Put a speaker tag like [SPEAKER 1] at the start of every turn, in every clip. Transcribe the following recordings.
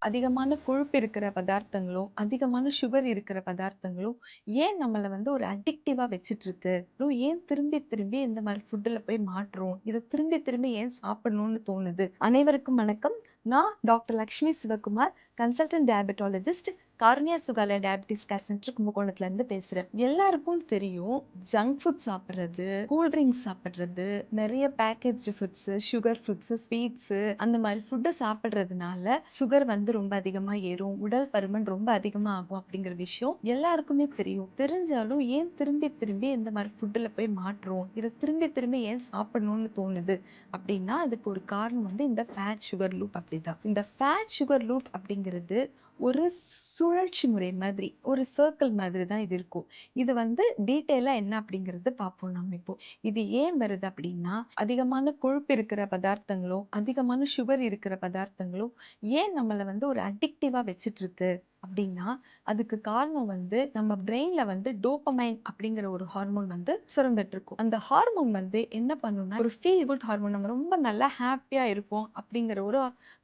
[SPEAKER 1] அதிகமான கொழுப்பு இருக்கிற பதார்த்தங்களும், அதிகமான சுகர் இருக்கிற பதார்த்தங்களும் ஏன் நம்மள வந்து ஒரு அடிக்டிவா வச்சுட்டுருக்கு? அதுவும் ஏன் திரும்பி திரும்பி இந்த மாரி ஃபுட்டுல போய் மாட்றோம்? இத திரும்பி திரும்பி ஏன் சாப்பிடணும்னு தோணுது? அனைவருக்கும் வணக்கம். நான் doctor Lakshmi Sivakumar, consultant diabetologist, Karunya Sukalaya diabetes care centre கும்பகோணத்துலருந்து பேசுறேன். எல்லாருக்கும் தெரியும், ஜங்க் ஃபுட் சாப்பிடுறது, கூல் ட்ரிங்க்ஸ் சாப்பிடுறது, நெறைய packaged foods, sugar foods, sweets அந்த மாரி ஃபுட்ட சாப்பிடுறதுனால சுகர் வந்து ரொம்ப அதிகமா ஏறும். உடல் பருமன் ரொம்ப அதிகமா ஆகும் அப்படிங்கிற விஷயம் எல்லாருக்குமே தெரியும். தெரிஞ்சாலும் ஏன் திரும்பி திரும்பி இந்த மாரி ஃபுட்டுல போய் மாட்றோம்? இத திரும்பி திரும்பி ஏன் சாப்பிடணும்னு தோணுது? அப்படின்னா, அதுக்கு ஒரு காரணம் வந்து இந்த ஃபேட் சுகர் லூப் அப்படிதான். இந்த ஃபேட் சுகர் லூப் அப்படிங்கிறது ஒரு சுழற்சி முறை மாதிரி, ஒரு சர்க்கிள் மாதிரி தான் இது இருக்கும். இது வந்து டீட்டெயிலா என்ன அப்படிங்கிறது பார்ப்போம் நம்ம இப்போ. இது ஏன் வருது அப்படின்னா, அதிகமான கொழுப்பு இருக்கிற பதார்த்தங்களும், அதிகமான சுகர் இருக்கிற பதார்த்தங்களும் ஏன் நம்மள வந்து ஒரு அடிக்டிவா வச்சுட்டுருக்கு அப்படின்னா, அதுக்கு காரணம் வந்து நம்ம பிரெயின்ல வந்து டோபமைன் அப்படிங்கிற ஒரு ஹார்மோன் வந்து சுரந்துட்டுருக்கும். அந்த ஹார்மோன் வந்து என்ன பண்ணும்னா, ஒரு ஃபீல் குட் ஹார்மோன். நம்ம ரொம்ப நல்லா ஹேப்பியா இருப்போம் அப்படிங்கிற ஒரு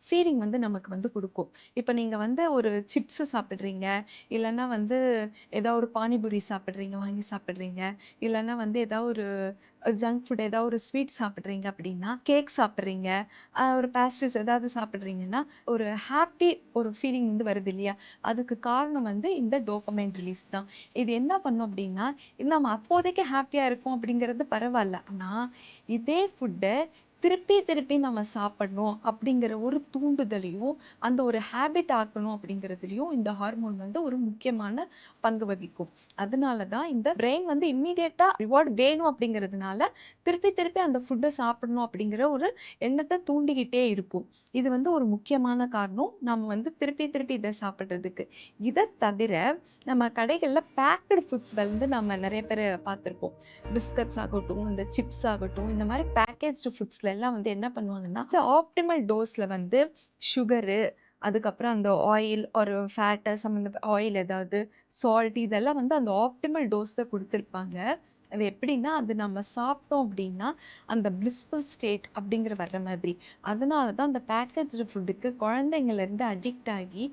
[SPEAKER 1] ஃபீலிங் வந்து நமக்கு வந்து குடுக்கும். இப்ப நீங்க வந்து ஒரு சிப்ஸ் சாப்பிடுறீங்க, இல்லன்னா வந்து ஏதா ஒரு பானிபூரி சாப்பிடுறீங்க, வாங்கி சாப்பிடுறீங்க. இல்லன்னா வந்து ஏதா ஒரு ஜங்க் ஃபுட் ஏதாவது ஒரு ஸ்வீட் சாப்பிடுறீங்க அப்படின்னா, கேக் சாப்பிடுறீங்க, ஒரு பேஸ்ட்ரீஸ் ஏதாவது சாப்பிடுறீங்கன்னா, ஒரு ஹாப்பி ஒரு ஃபீலிங் வந்து வருது இல்லையா? அதுக்கு காரணம் வந்து இந்த டோபமைன் ரிலீஸ் தான். இது என்ன பண்ணும் அப்படின்னா, நம்ம அப்போதைக்கு ஹாப்பியா இருக்கோம் அப்படிங்கிறது பரவால்ல. ஆனா, இதே ஃபுட்ட திருப்பி திருப்பி நம்ம சாப்பிடணும் அப்படிங்கிற ஒரு தூண்டுதலையும், அந்த ஒரு ஹேபிட் ஆக்கணும் அப்படிங்கிறதுலயும் இந்த ஹார்மோன் வந்து ஒரு முக்கியமான பங்கு வகிக்கும். அதனால தான் இந்த பிரெயின் வந்து இம்மீடியட்டா ரிவார்ட் வேணும் அப்படிங்கிறதுனால, திருப்பி திருப்பி அந்த ஃபுட்ட சாப்பிடணும் அப்படிங்கிற ஒரு எண்ணத்த தூண்டிக்கிட்டே இருக்கும். இது வந்து ஒரு முக்கியமான காரணம். நம்ம வந்து திருப்பி திருப்பி இத சாப்பிடுறதுக்கு. இத தவிர நம்ம கடைகள்ல பேக்டு ஃபுட்ஸ் வந்து நம்ம நெறைய பேர பார்த்துருப்போம். பிஸ்கட்ஸ் ஆகட்டும், இந்த சிப்ஸ் ஆகட்டும், இந்த மாரி பேக்கேஜ்டு ஃபுட்ஸ்ல எல்லாம் வந்து என்ன பண்ணுவாங்கன்னா, ஆப்டிமல் டோஸ்ல வந்து சுகரு, அதுக்கப்புறம் அந்த ஆயில் ஒரு ஃபேட்டு ஆயில் ஏதாவது, சால்ட் இதெல்லாம் வந்து அந்த ஆப்டிமல் டோஸ்ல குடுத்துருப்பாங்க. அது எப்படின்னா, அது நம்ம சாப்பிட்டோம் அப்படின்னா, அந்த பிளிஸ்ஃபுல் ஸ்டேட் அப்படிங்கிற வர்ற மாதிரி. அதனால தான் அந்த பேக்கேஜ்டு ஃபுட்டுக்கு குழந்தைங்கள்லேருந்து அடிக்ட் ஆகி,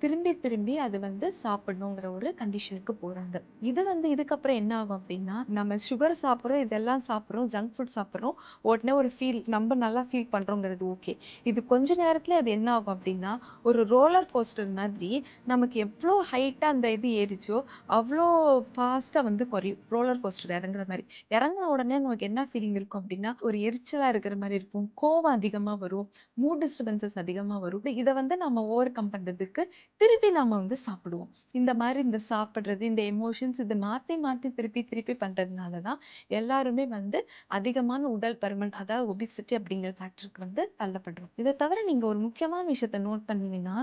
[SPEAKER 1] திரும்பி திரும்பி அது வந்து சாப்பிடணுங்கிற ஒரு கண்டிஷனுக்கு போறாங்க. இது வந்து இதுக்கப்புறம் என்ன ஆகும் அப்படின்னா, நம்ம சுகர் சாப்பிடுறோம், இதெல்லாம் சாப்பிடுறோம், ஜங்க் ஃபுட் சாப்பிடுறோம். உடனே ஒரு ஃபீல் நம்ம நல்லா ஃபீல் பண்றோங்கிறது ஓகே. இது கொஞ்ச நேரத்தில அது என்ன ஆகும் அப்படின்னா, ஒரு ரோலர் கோஸ்டர் மாதிரி நமக்கு எவ்ளோ ஹைட்டா அந்த இது ஏறிச்சோ, அவ்ளோ ஃபாஸ்ட்டா வந்து குறையும். ரோலர் கோஸ்டர் இறங்குற மாரி. இறங்குன உடனே நமக்கு என்ன ஃபீலிங் இருக்கும் அப்படின்னா, ஒரு எரிச்சலா இருக்கிற மாரி இருக்கும். கோவம் அதிகமா வரும். மூட் டிஸ்டர்பன்ஸஸ் அதிகமா வரும். இத வந்து நம்ம ஓவர் கம் பண்றதுக்கு திருப்பி நம்ம வந்து சாப்பிடுவோம். இந்த மாரி இந்த சாப்பிடுறது, இந்த எமோஷன்ஸ் இத மாத்தி மாத்தி திருப்பி திருப்பி பண்றதுனால தான் எல்லாருமே வந்து அதிகமான உடல் பருமன், அதாவது ஒபிசிட்டி அப்படிங்கிற ஃபேக்டருக்கு வந்து தள்ளப்படுறோம். இத தவிர நீங்க ஒரு முக்கியமான விஷயத்த நோட் பண்ணீங்கன்னா,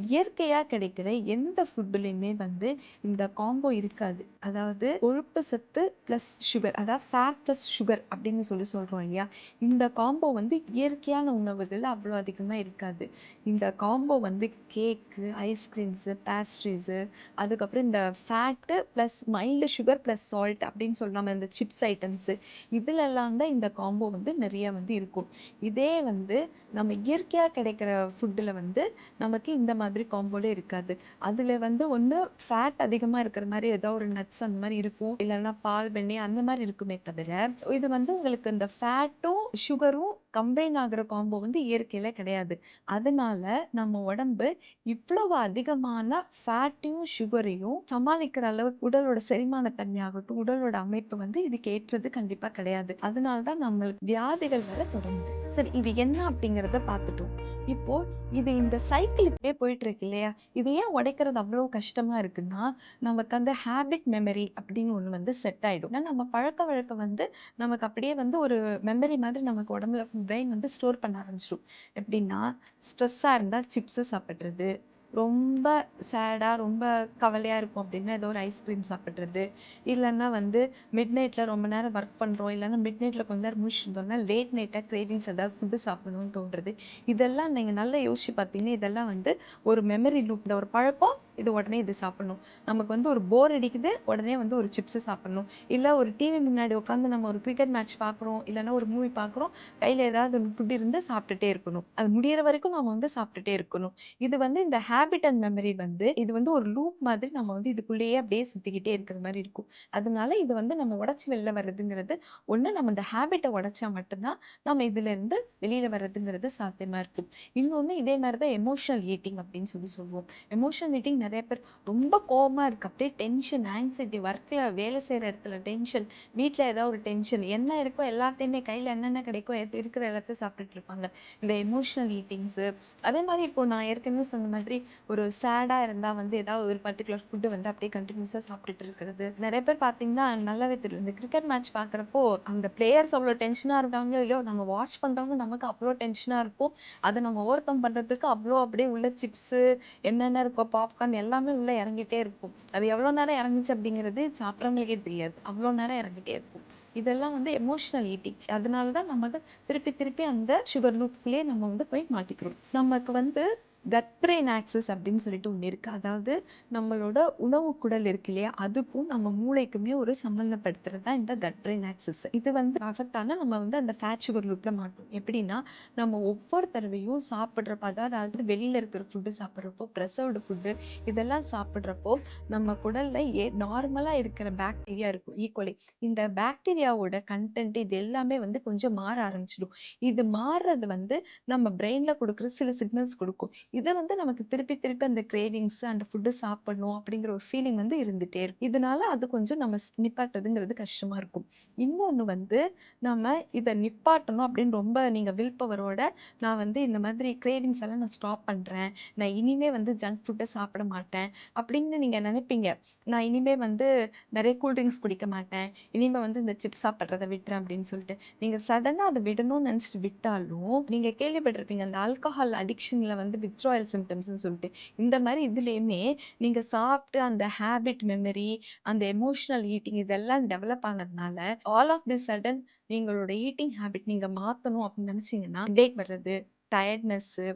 [SPEAKER 1] இயற்கையா கிடைக்கிற எந்த ஃபுட்லயுமே வந்து இந்த காம்போ இருக்காது. அதாவது கொழுப்பு சத்து பிளஸ் சுகர், அதாவது ஃபேட் பிளஸ் சுகர் அப்படின்னு சொல்லி சொல்றோம் இல்லையா? இந்த காம்போ வந்து இயற்கையான உணவுகள்ல அவ்வளோ அதிகமா இருக்காது. இந்த காம்போ வந்து கேக்கு, ஐஸ்கிரீம்ஸு, பேஸ்ட்ரீஸு, அதுக்கப்புறம் இந்த fat plus mild sugar plus salt அப்படின்னு சொல்றாங்க. இந்த சிப்ஸ் ஐட்டம்ஸு இதுலலாம் தான் இந்த காம்போ வந்து நிறைய வந்து இருக்கும். இதே வந்து நம்ம இயற்கையா கிடைக்கிற ஃபுட்டுல வந்து நமக்கு இந்த மாதிரி காம்போலே இருக்காது. அதுல வந்து ஒண்ணு ஃபேட் அதிகமா இருக்கிற மாரி ஏதோ ஒரு நட்ஸ் அந்த மாரி இருக்கும். இல்லன்னா பால், வெண்ணெய் அந்த மாரி இருக்குமே தவிர, இது வந்து உங்களுக்கு இந்த ஃபேட்டும், சுகரும் கம்பைன் ஆகுற காம்போ வந்து இயற்கையில கிடையாது. அதனால நம்ம உடம்பு இவ்வளவு அதிகமான ஃபேட்டையும், சுகரையும் சமாளிக்கிற அளவுக்கு உடலோட செரிமான தன்மையாகட்டும், உடலோட அமைப்பு வந்து இதுக்கு ஏற்றது கண்டிப்பா கிடையாது. அதனால தான் நம்மளுக்கு வியாதிகள் வர தொடங்குது. சரி, இது என்ன அப்படிங்கிறத பார்த்துட்டோம். இப்போ இது இந்த சைக்கிள் இப்படியே போயிட்டு இருக்கு இல்லையா? இது ஏன் உடைக்கிறது அவ்வளோ கஷ்டமா இருக்குன்னா, நமக்கு அந்த ஹேபிட் மெமரி அப்படின்னு ஒண்ணு வந்து செட் ஆயிடும். ஏன்னா நம்ம பழக்கவழக்கம் வந்து நமக்கு அப்படியே வந்து ஒரு மெமரி மாதிரி நமக்கு உடம்புல பிரெயின் வந்து ஸ்டோர் பண்ண ஆரம்பிச்சுரும். எப்படின்னா, ஸ்ட்ரெஸ்ஸா இருந்தா சிப்ஸு சாப்பிடுறது. ரொம்ப சேடா, ரொம்ப கவலையா இருக்கும் அப்டின்னா, ஏதோ ஒரு ஐஸ்கிரீம் சாப்பிடுறது. இல்லன்னா வந்து மிட் நைட்ல ரொம்ப நேரம் ஒர்க் பண்றோம். இல்லன்னா மிட் நைட்ல கொஞ்ச நேரம் முழிச்சிருந்தோம்னா, லேட் நைட்டா கிரேவிங்ஸ் ஏதாவது ஃபுட் சாப்பிடணும்னு தோன்றது. இதெல்லாம் நீங்க நல்லா யோசிச்சு பார்த்தீங்கன்னா, இதெல்லாம் வந்து ஒரு மெமரி லூப். இந்த ஒரு பழக்கம் இது உடனே இது சாப்பிடணும். நமக்கு வந்து ஒரு போர் அடிக்குது, உடனே வந்து ஒரு சிப்ஸ் சாப்பிடணும். இல்ல ஒரு டிவி முன்னாடி உட்காந்து நம்ம ஒரு கிரிக்கெட் மேட்ச் பார்க்குறோம், இல்லன்னா ஒரு மூவி பார்க்குறோம். கையில ஏதாவது ஃபுட் இருந்து சாப்பிட்டுட்டே இருக்கணும். அது முடியிற வரைக்கும் நம்ம வந்து சாப்பிட்டுட்டே இருக்கணும். இது வந்து இந்த ஹேபிட் அண்ட் மெமரி வந்து இது வந்து ஒரு லூப் மாதிரி நம்ம வந்து இதுக்குள்ளேயே அப்படியே சுத்திக்கிட்டே இருக்கிற மாரி இருக்கும். அதனால இது வந்து நம்ம உடைச்சு வெளில வர்றதுங்கிறது, ஒண்ணு நம்ம இந்த ஹேபிட்ட உடைச்சா மட்டும் தான் நம்ம இதுலேருந்து வெளியில வர்றதுங்கிறது சாத்தியமா இருக்கும். இன்னொன்னு இதே மாரி தான் எமோஷனல் ஈட்டிங் அப்படின்னு சொல்லுவோம். எமோஷனல் ஈட்டிங் நெறைய பேர் ரொம்ப கோவமா இருக்கு. அப்படியே டென்ஷன், ஆங்ஸைட்டி, ஒர்க்ல வேலை செய்ற இடத்துல டென்ஷன், வீட்ல ஏதாவது ஒரு டென்ஷன், என்ன இருக்கோ எல்லாத்தையுமே கையில என்னென்ன கிடைக்கோ இருக்கிற எல்லாத்தையும் சாப்பிட்டுட்டு இருப்பாங்க. இந்த எமோஷனல் ஈட்டிங்ஸு, அதே மாரி இப்போ நான் ஏற்கனவே சொன்ன மாதிரி ஒரு சேடா இருந்தா வந்து ஏதாவது ஒரு பர்ட்டிகுலர் ஃபுட் வந்து அப்படியே கன்டினியூஸா சாப்பிட்டுட்டு இருக்கிறது. நெறைய பேர் பார்த்தீங்கன்னா, நல்லாவே தெரியும். இந்த கிரிக்கெட் மேட்ச் பார்க்குறப்போ, அந்த பிளேயர்ஸ் அவ்வளோ டென்ஷனா இருக்காங்களோ இல்லையோ, நம்ம வாட்ச் பண்றவங்க நமக்கு அவ்வளோ டென்ஷனா இருக்கும். அத நம்ம ஓவர் கம் பண்றதுக்கு அவ்வளோ அப்படியே உள்ள சிப்ஸு என்னென்ன இருக்கோ பாப்கார்ன் எல்லாமே உள்ள இறங்கிட்டே இருக்கும். அது எவ்வளோ நேரம் இறங்குச்சு அப்படிங்கிறது சாப்பிட்றவங்களுக்கே தெரியாது. அவ்வளோ நேரம் இறங்கிட்டே இருக்கும். இதெல்லாம் வந்து எமோஷனல் ஈட்டிங். அதனால தான் நமக்கு திருப்பி திருப்பி அந்த சுகர் லூப்குள்ளேயே நம்ம வந்து போய் மாட்டிக்கிறோம். நமக்கு வந்து கட் பிரெயின் ஆக்சிஸ் அப்படின்னு சொல்லிட்டு ஒண்ணு இருக்கு. அதாவது நம்மளோட உணவு குடல் இருக்கு இல்லையா? அதுக்கும் நம்ம மூளைக்குமே ஒரு சம்மந்தப்படுத்துறது தான் இந்த கட் பிரெயின் ஆக்சிஸ். இது வந்து அஃபெக்ட் ஆனா நம்ம வந்து அந்த ஃபேட் சுகர் லூப்ல மாட்டோம். எப்படின்னா, நம்ம ஒவ்வொரு தடவையும் சாப்பிடுறப்ப அதாவது வெளியில இருக்கிற ஃபுட்டு சாப்பிடுறப்போ, ப்ரிசர்வ்டு ஃபுட்டு இதெல்லாம் சாப்பிடுறப்போ, நம்ம குடல்ல நார்மலா இருக்கிற பாக்டீரியா இருக்கும் ஈகோலி. இந்த பாக்டீரியாவோட கன்டென்ட் இது எல்லாமே வந்து கொஞ்சம் மாற ஆரம்பிச்சிடும். இது மாறுறது வந்து நம்ம பிரெயின்ல குடுக்குற சில சிக்னல்ஸ் குடுக்கும். இத வந்து நமக்கு திருப்பி திருப்பி அந்த கிரேவிங்ஸ் அந்த ஃபுட்டு சாப்பிடணும் அப்படிங்கிற ஒரு ஃபீலிங் வந்து இருந்துட்டே இருக்கும். இதனால அது கொஞ்சம் நம்ம நிப்பாட்டுறதுங்கிறது கஷ்டமா இருக்கும். இன்னொன்னு வந்து நம்ம இத நிப்பாட்டணும் அப்படின்னு ரொம்ப நீங்க வில் பவரோட நான் வந்து இந்த மாதிரி கிரேவிங்ஸ் எல்லாம் நான் ஸ்டாப் பண்றேன். நான் இனிமே வந்து ஜங்க் ஃபுட்ட சாப்பிட மாட்டேன் அப்படின்னு நீங்க நினைப்பீங்க. நான் இனிமே வந்து நெறைய கூல் ட்ரிங்க்ஸ் குடிக்க மாட்டேன். இனிமே வந்து இந்த சிப்ஸ் சாப்பிடுறத விட்டுறேன் அப்படின்னு சொல்லிட்டு. நீங்க சடனா அத விடணும்னு நினைச்சிட்டு விட்டாலும், நீங்க கேள்விப்பட்டிருப்பீங்க. அந்த ஆல்கஹால் அடிக்ஷன்ல வந்து வித்ட்ராயல் சிம்ப்டம்ஸ்ன்னு சொல்லிட்டு. இந்த மாரி இதுலயுமே நீங்க சாப்பிட்டு அந்த ஹேபிட் மெமரி, அந்த எமோஷனல் ஈட்டிங் இதெல்லாம் டெவலப் ஆனதுனால, ஆல் ஆஃப் தி சடன் நீங்களோட ஈட்டிங் ஹேபிட் நீங்க மாத்தணும் அப்படின்னு நினைச்சீங்கன்னா, ஹெடேக் வர்றது, டயர்ட்னஸ்ஸு,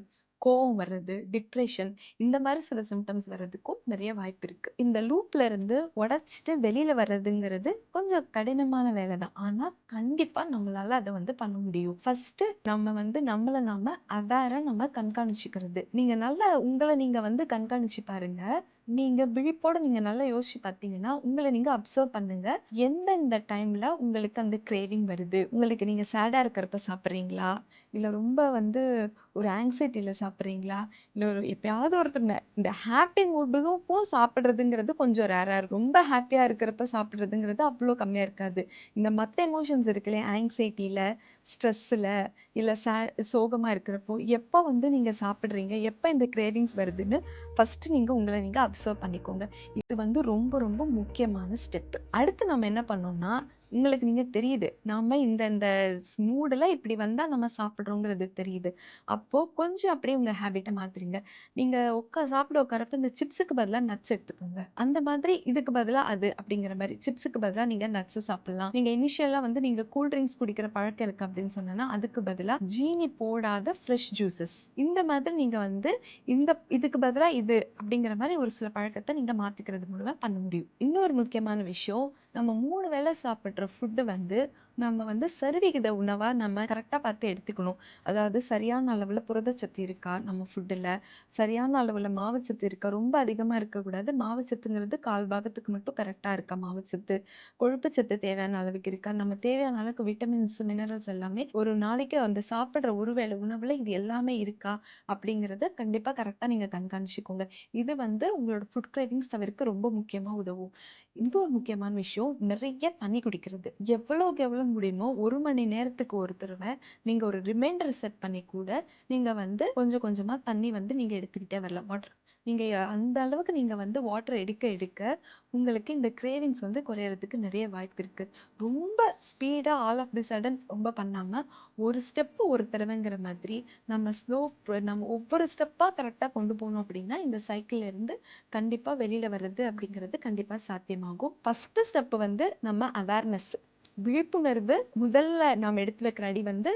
[SPEAKER 1] கோவம் வர்றது, டிப்ரஷன் இந்த மாரி சில சிம்ப்டம்ஸ் வர்றதுக்கும் நெறைய வாய்ப்பு இருக்கு. இந்த லூப்ல இருந்து உடைச்சிட்டு வெளியில வர்றதுங்கிறது கொஞ்சம் கடினமான வேலை தான். ஆனா, கண்டிப்பா நம்மளால அத வந்து பண்ண முடியும். ஃபர்ஸ்ட்டு நம்ம வந்து நம்மள நாம அவேரா நம்ம கண்காணிச்சுக்கிறது. நீங்க நல்லா உங்கள நீங்க வந்து கண்காணிச்சு பாருங்க. நீங்க விழிப்போட நீங்க நல்லா யோசிச்சு பார்த்தீங்கன்னா, உங்கள நீங்க அப்சர்வ் பண்ணுங்க. எந்தெந்த டைம்ல உங்களுக்கு அந்த கிரேவிங் வருது? உங்களுக்கு நீங்க சேடா இருக்கிறப்ப சாப்பிடுறீங்களா? இல்ல ரொம்ப வந்து ஒரு ஆங்ஸைட்டில சாப்பிடுறீங்களா? இல்ல ஒரு எப்பயாவது ஒருத்தங்க இந்த ஹாப்பி மூடுக்கும் சாப்பிடுறதுங்கிறது கொஞ்சம் ரேரா இருக்கும். ரொம்ப ஹாப்பியா இருக்கிறப்ப சாப்பிடுறதுங்கிறது அவ்ளோ கம்மியா இருக்காது. இந்த மத்த எமோஷன்ஸ் இருக்கு இல்லையா? ஆங்ஸைட்டில, ஸ்ட்ரெஸ்ல, இல்ல சோகமா இருக்கிறப்போ, எப்ப வந்து நீங்க சாப்பிடுறீங்க? எப்ப இந்த கிரேவிங்ஸ் வருதுன்னு ஃபர்ஸ்ட்டு நீங்க உங்கள நீங்க அப்சர்வ் பண்ணிக்கோங்க. இது வந்து ரொம்ப ரொம்ப முக்கியமான ஸ்டெப். அடுத்து நம்ம என்ன பண்ணோம்னா, உங்களுக்கு நீங்க தெரியுது. நாம இந்த இந்த மூடுல இப்படி வந்தா நம்ம சாப்பிடுறோங்கிறது தெரியுது. அப்போ கொஞ்சம் அப்படியே உங்க ஹேபிட்ட மாத்துறீங்க. நீங்க சாப்பிட உட்கார்றப்ப இந்த சிப்ஸுக்கு பதிலா நட்ஸ் எடுத்துக்கோங்க. அந்த மாதிரி இதுக்கு பதிலா அது அப்படிங்கிற மாரி. சிப்ஸுக்கு பதிலா நீங்க நட்ஸ் சாப்பிடலாம். நீங்க இனிஷியலா வந்து நீங்க கூல் ட்ரிங்க்ஸ் குடிக்கிற பழக்கம் இருக்கு அப்படின்னு சொன்னேன்னா, அதுக்கு பதிலா ஜீனி போடாத ஃப்ரெஷ் ஜூஸஸ். இந்த மாதிரி நீங்க வந்து இந்த இதுக்கு பதிலா இது அப்படிங்கிற மாரி ஒரு சில பழக்கத்த நீங்க மாத்திக்கிறது மூலமா பண்ண முடியும். இன்னொரு முக்கியமான விஷயம், நம்ம 3 வேளை சாப்பிடுற ஃபுட்டு வந்து நம்ம வந்து சரிவிகித உணவா நம்ம கரெக்ட்டா பார்த்து எடுத்துக்கணும். அதாவது சரியான அளவுல புரதச்சத்து இருக்கா நம்ம ஃபுட்டுல? சரியான அளவுல மாவுச்சத்து இருக்கா? ரொம்ப அதிகமா இருக்கக்கூடாது. மாவுச்சத்துங்கிறது 1/4 பாகத்துக்கு மட்டும் கரெக்ட்டா இருக்கா மாவுச்சத்து? கொழுப்புச்சத்து தேவையான அளவுக்கு இருக்கா? நம்ம தேவையான அளவுக்கு விட்டமின்ஸ், மினரல்ஸ் எல்லாமே ஒரு நாளைக்கு அந்த சாப்பிடுற ஒரு வேளை உணவுல இது எல்லாமே இருக்கா? அப்படிங்கிறத கண்டிப்பா கரெக்ட்டா நீங்க கண்காணிச்சுக்கோங்க. இது வந்து உங்களோட ஃபுட் கிரேவிங்ஸ் தவிர்க்க ரொம்ப முக்கியமா உதவும். இன்னொரு முக்கியமான விஷயம், நிறைய தண்ணி குடிக்கிறது. எவ்வளவுக்கு எவ்வளோ முடியுமோ 1 மணி நேரத்துக்கு ஒரு தடவ நீங்க ஒரு ரிமைண்டர் செட் பண்ணி கூட, நீங்க வந்து கொஞ்சம் கொஞ்சமா தண்ணி வந்து நீங்க எடுத்துக்கிட்டே வரலாம். நீங்க அந்த அளவுக்கு நீங்க வந்து வாட்டர் எடுக்க எடுக்க, உங்களுக்கு இந்த கிரேவிங்ஸ் வந்து குறையறதுக்கு நிறைய வாய்ப்பு இருக்கு. ரொம்ப ஸ்பீடா ஆல் ஆஃப் தி சடன் ரொம்ப பண்ணாம, ஒரு ஸ்டெப் ஒரு தடவைங்கிற மாதிரி நம்ம ஒவ்வொரு ஸ்டெப்பா கரெக்ட்டா கொண்டு போனோம் அப்படின்னா, இந்த சைக்கிள்ல இருந்து கண்டிப்பா வெளியில வர்றது அப்படிங்கிறது கண்டிப்பா சாத்தியமாகும். ஃபர்ஸ்ட் ஸ்டெப் வந்து நம்ம அவேர்னஸ். விழிப்புணர்வு முதல்ல நாம எடுத்து வைக்கிற அடி வந்து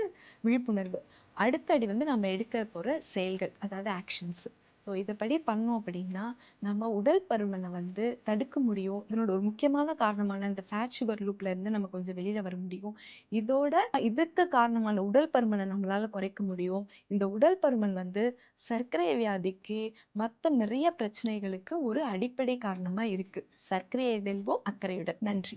[SPEAKER 1] விழிப்புணர்வு. அடுத்த அடி வந்து நம்ம எடுக்க போற செயல்கள். அதாவது ஆக்ஷன்ஸ். ஸோ இதப்படி பண்ணோம் அப்படின்னா, நம்ம உடல் பருமன வந்து தடுக்க முடியும். இதனோட ஒரு முக்கியமான காரணமான இந்த ஃபேட் சுகர் லூப்ல இருந்து நம்ம கொஞ்சம் வெளியில வர முடியும். இதோட இதுக்கு காரணமான உடல் பருமன நம்மளால குறைக்க முடியும். இந்த உடல் பருமன் வந்து சர்க்கரை வியாதிக்கு, மத்த நிறைய பிரச்சனைகளுக்கு ஒரு அடிப்படை காரணமா இருக்கு. சர்க்கரையை வெல்வோம் அக்கறையுடன். நன்றி.